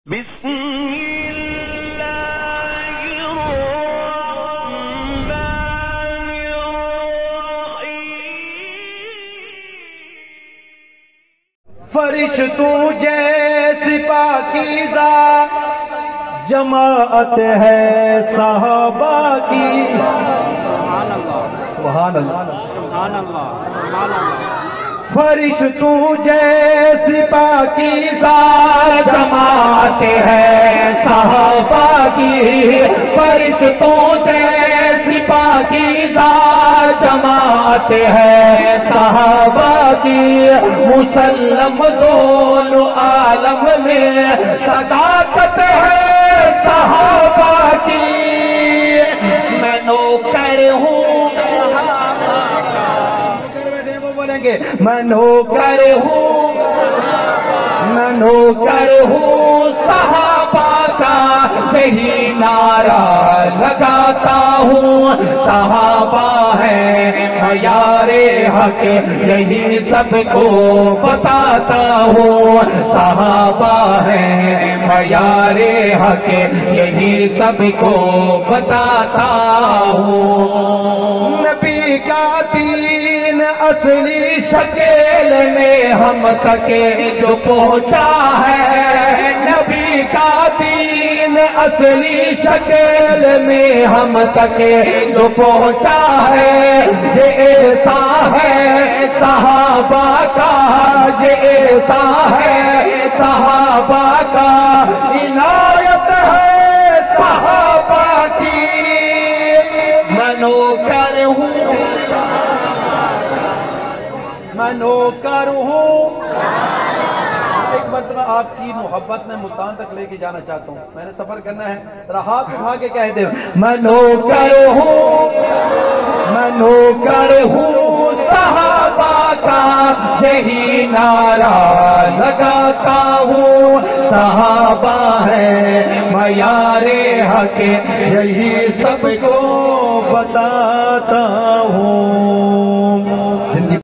بسم اللہ الرحمن الرحیم فرشتوں جیسی پاکیزہ جماعت ہے صحابہ کی سبحان اللہ سبحان اللہ سبحان اللہ فرشتوں جیسی پاکیزہ جماعت ہے صحابہ کی فرشتوں جیسی پاکیزہ جماعت ہے صحابہ کی مسلم دونوں عالم میں صداقت ہے صحابہ کی میں نوکر ہوں میں نوکر ہوں صحابہ کا یہی نعرہ لگاتا ہوں صحابہ ہے معیار حق یہی سب کو بتاتا ہوں صحابہ ہے معیار حق یہی سب کو بتاتا ہوں نبی کا دین اصلی شکل میں ہم تک جو پہنچا ہے نبی کا دین اصلی شکل میں ہم تک جو پہنچا ہے یہ ایسا ہے صحابہ کا یہ ایسا ہے صحابہ کا عنایت ہے صحابہ کی میں نوکر ہوں میں نوکر ہوں ایک مرتبہ آپ کی محبت میں ملتان تک لے کے جانا چاہتا ہوں میں نے سفر کرنا ہے ذرا ہاتھ اٹھا کے کہہ دے میں نوکر ہوں صحابہ کا یہی نعرہ لگاتا ہوں صحابہ ہے معیار حق یہی سب کو بتاتا ہوں